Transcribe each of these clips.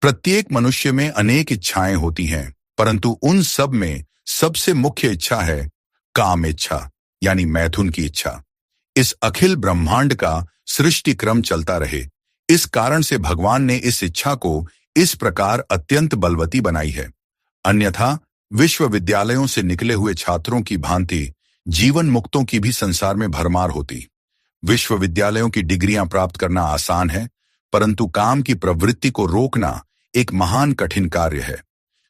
प्रत्येक मनुष्य में अनेक इच्छाएं होती हैं, परंतु उन सब में सबसे मुख्य इच्छा है काम इच्छा, यानी मैथुन की इच्छा। इस अखिल ब्रह्मांड का सृष्टि क्रम चलता रहे, इस कारण से भगवान ने इस इच्छा को इस प्रकार अत्यंत बलवती बनाई है। अन्यथा विश्वविद्यालयों से निकले हुए छात्रों की भांति जीवन मुक्तों की भी संसार में भरमार होती। विश्वविद्यालयों की डिग्रियां प्राप्त करना आसान है, परंतु काम की प्रवृत्ति को रोकना एक महान कठिन कार्य है।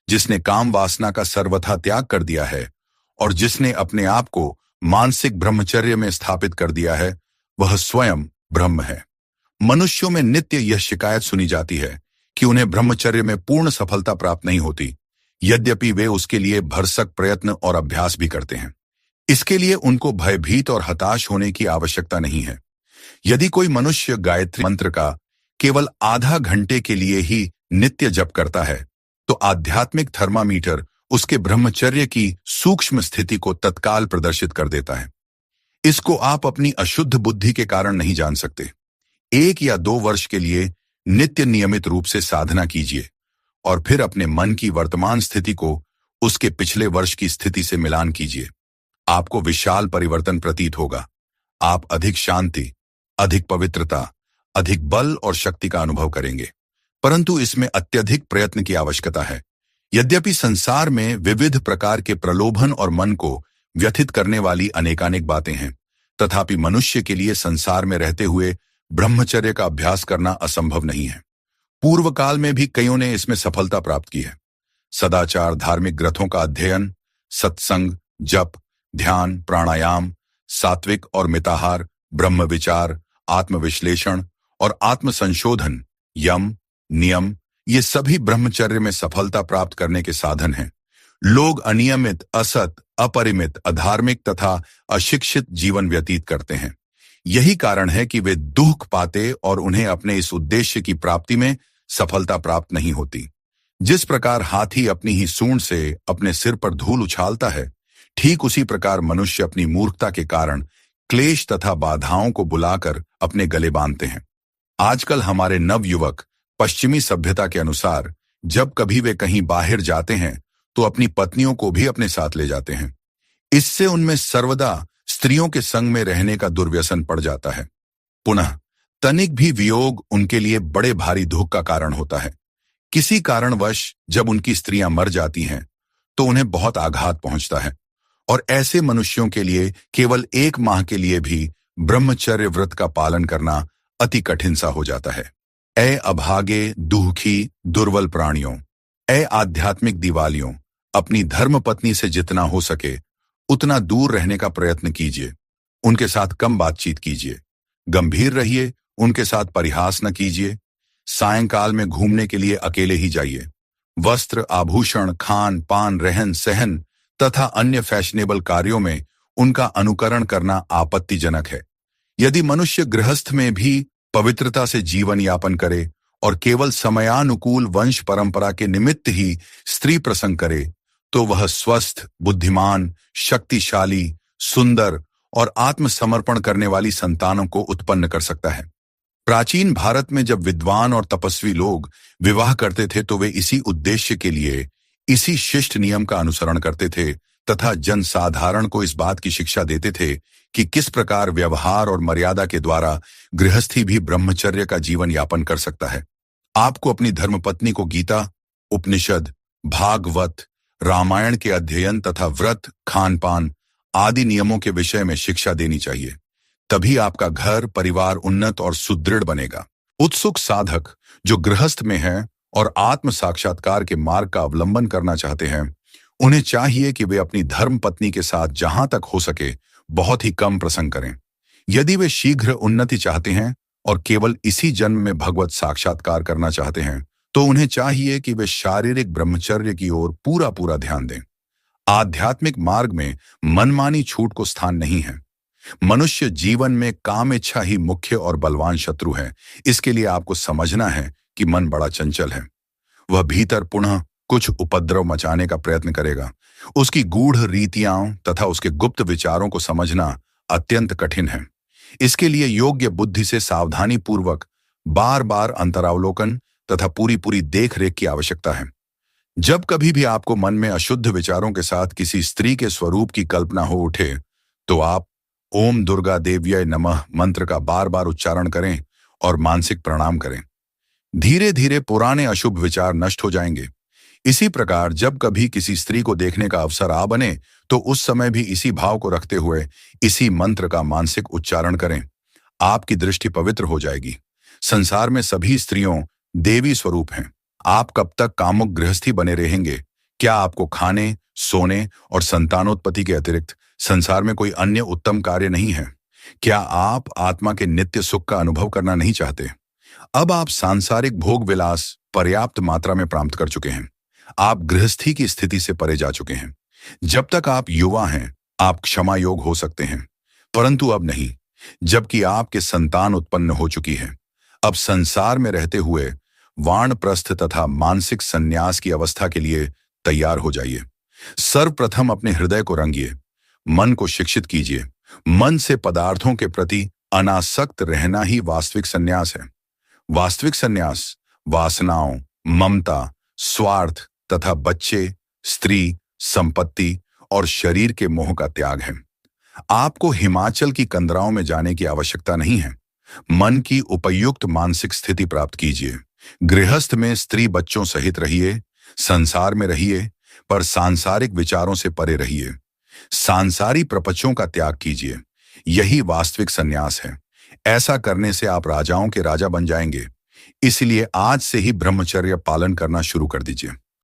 जिसने काम वासना का सर्वथा त्याग कर दिया है और जिसने अपने आप को मानसिक ब्रह्मचर्य में स्थापित कर दिया है, वह स्वयं ब्रह्म है। मनुष्यों में नित्य यह शिकायत सुनी जाती है कि उन्हें ब्रह्मचर्य में पूर्ण सफलता प्राप्त नहीं होती, यद्यपि वे उसके लिए भरसक प्रयत्न और अभ्यास भी करते हैं। इसके लिए उनको भयभीत और हताश होने की आवश्यकता नहीं है। यदि कोई मनुष्य गायत्री मंत्र का केवल आधा घंटे के लिए ही नित्य जप करता है, तो आध्यात्मिक थर्मामीटर उसके ब्रह्मचर्य की सूक्ष्म स्थिति को तत्काल प्रदर्शित कर देता है। इसको आप अपनी अशुद्ध बुद्धि के कारण नहीं जान सकते। 1 या 2 वर्ष के लिए नित्य नियमित रूप से साधना कीजिए और फिर अपने मन की वर्तमान स्थिति को उसके पिछले वर्ष की स्थिति से मिलान कीजिए। आपको विशाल परिवर्तन प्रतीत होगा। आप अधिक शांति, अधिक पवित्रता, अधिक बल और शक्ति का अनुभव करेंगे, परंतु इसमें अत्यधिक प्रयत्न की आवश्यकता है। यद्यपि संसार में विविध प्रकार के प्रलोभन और मन को व्यथित करने वाली अनेकानेक बातें हैं, तथापि मनुष्य के लिए संसार में रहते हुए ब्रह्मचर्य का अभ्यास करना असंभव नहीं है। पूर्व काल में भी कईयों ने इसमें सफलता प्राप्त की है। सदाचार, धार्मिक ग्रंथों का अध्ययन, सत्संग, जप, ध्यान, प्राणायाम, सात्विक और मिताहार, ब्रह्म विचार, आत्मविश्लेषण और आत्मसंशोधन, यम, नियम, ये सभी ब्रह्मचर्य में सफलता प्राप्त करने के साधन हैं। लोग अनियमित, असत, अपरिमित, अधार्मिक तथा अशिक्षित जीवन व्यतीत करते हैं। यही कारण है कि वे दुख पाते और उन्हें अपने इस उद्देश्य की प्राप्ति में सफलता प्राप्त नहीं होती। जिस प्रकार हाथी अपनी ही सूंड से अपने सिर पर धूल उछालता है, ठीक उसी प्रकार मनुष्य अपनी मूर्खता के कारण क्लेश तथा बाधाओं को बुलाकर अपने गले बांधते हैं। आजकल हमारे नवयुवक पश्चिमी सभ्यता के अनुसार जब कभी वे कहीं बाहर जाते हैं तो अपनी पत्नियों को भी अपने साथ ले जाते हैं। इससे उनमें सर्वदा स्त्रियों के संग में रहने का दुर्व्यसन पड़ जाता है। पुनः तनिक भी वियोग उनके लिए बड़े भारी दुख का कारण होता है। किसी कारणवश जब उनकी स्त्रियां मर जाती हैं तो उन्हें बहुत आघात पहुंचता है और ऐसे मनुष्यों के लिए केवल 1 माह के लिए भी ब्रह्मचर्य व्रत का पालन करना अति कठिन सा हो जाता है। ऐ अभागे, दुखी, दुर्बल प्राणियों, ऐ आध्यात्मिक दिवालियों, अपनी धर्म पत्नी से जितना हो सके उतना दूर रहने का प्रयत्न कीजिए। उनके साथ कम बातचीत कीजिए, गंभीर रहिए, उनके साथ परिहास न कीजिए। सायंकाल में घूमने के लिए अकेले ही जाइए। वस्त्र, आभूषण, खान पान, रहन सहन तथा अन्य फैशनेबल कार्यों में उनका अनुकरण करना आपत्तिजनक है। यदि मनुष्य गृहस्थ में भी पवित्रता से जीवन यापन करे और केवल समयानुकूल वंश परंपरा के निमित्त ही स्त्री प्रसंग करे, तो वह स्वस्थ, बुद्धिमान, शक्तिशाली, सुंदर और आत्मसमर्पण करने वाली संतानों को उत्पन्न कर सकता है। प्राचीन भारत में जब विद्वान और तपस्वी लोग विवाह करते थे तो वे इसी उद्देश्य के लिए इसी शिष्ट नियम का अनुसरण करते थे तथा जनसाधारण को इस बात की शिक्षा देते थे कि किस प्रकार व्यवहार और मर्यादा के द्वारा गृहस्थी भी ब्रह्मचर्य का जीवन यापन कर सकता है। आपको अपनी धर्मपत्नी को गीता, उपनिषद, भागवत, रामायण के अध्ययन तथा व्रत, खान पान आदि नियमों के विषय में शिक्षा देनी चाहिए। तभी आपका घर परिवार उन्नत और सुदृढ़ बनेगा। उत्सुक साधक जो गृहस्थ में हैं और आत्म साक्षात्कार के मार्ग का अवलंबन करना चाहते हैं, उन्हें चाहिए कि वे अपनी धर्म पत्नी के साथ जहां तक हो सके बहुत ही कम प्रसंग करें। यदि वे शीघ्र उन्नति चाहते हैं और केवल इसी जन्म में भगवत साक्षात्कार करना चाहते हैं, तो उन्हें चाहिए कि वे शारीरिक ब्रह्मचर्य की ओर पूरा पूरा ध्यान दें। आध्यात्मिक मार्ग में मनमानी छूट को स्थान नहीं है। मनुष्य जीवन में काम इच्छा ही मुख्य और बलवान शत्रु है। इसके लिए आपको समझना है कि मन बड़ा चंचल है। वह भीतर पुनः कुछ उपद्रव मचाने का प्रयत्न करेगा। उसकी गूढ़ रीतियां तथा उसके गुप्त विचारों को समझना अत्यंत कठिन है। इसके लिए योग्य बुद्धि से सावधानी पूर्वक बार बार अंतरावलोकन तथा पूरी पूरी देख रेख की आवश्यकता है। जब कभी भी आपको मन में अशुद्ध विचारों के साथ किसी स्त्री के स्वरूप की कल्पना हो उठे, तो आप ओम दुर्गा देव्यै नमः मंत्र का बार बार उच्चारण करें और मानसिक प्रणाम करें। धीरे धीरे पुराने अशुभ विचार नष्ट हो जाएंगे। इसी प्रकार जब कभी किसी स्त्री को देखने का अवसर आ बने, तो उस समय भी इसी भाव को रखते हुए इसी मंत्र का मानसिक उच्चारण करें। आपकी दृष्टि पवित्र हो जाएगी। संसार में सभी स्त्रियों देवी स्वरूप हैं। आप कब तक कामुक गृहस्थी बने रहेंगे? क्या आपको खाने, सोने और संतानोत्पत्ति के अतिरिक्त संसार में कोई अन्य उत्तम कार्य नहीं है? क्या आप आत्मा के नित्य सुख का अनुभव करना नहीं चाहते? अब आप सांसारिक भोग विलास पर्याप्त मात्रा में प्राप्त कर चुके हैं। आप गृहस्थी की स्थिति से परे जा चुके हैं। जब तक आप युवा हैं, आप क्षमा योग हो सकते हैं, परंतु अब नहीं, जबकि आपके संतान उत्पन्न हो चुकी है। अब संसार में रहते हुए वानप्रस्थ तथा मानसिक संन्यास की अवस्था के लिए तैयार हो जाइए। सर्वप्रथम अपने हृदय को रंगिए, मन को शिक्षित कीजिए। मन से पदार्थों के प्रति अनासक्त रहना ही वास्तविक संन्यास है। वास्तविक संन्यास वासनाओं, ममता, स्वार्थ तथा बच्चे, स्त्री, संपत्ति और शरीर के मोह का त्याग है। आपको हिमाचल की कंदराओं में जाने की आवश्यकता नहीं है। मन की उपयुक्त मानसिक स्थिति प्राप्त कीजिए। गृहस्थ में स्त्री बच्चों सहित रहिए, संसार में रहिए, पर सांसारिक विचारों से परे रहिए। सांसारी प्रपंचों का त्याग कीजिए। यही वास्तविक संन्यास है। ऐसा करने से आप राजाओं के राजा बन जाएंगे। इसलिए आज से ही ब्रह्मचर्य पालन करना शुरू कर दीजिए।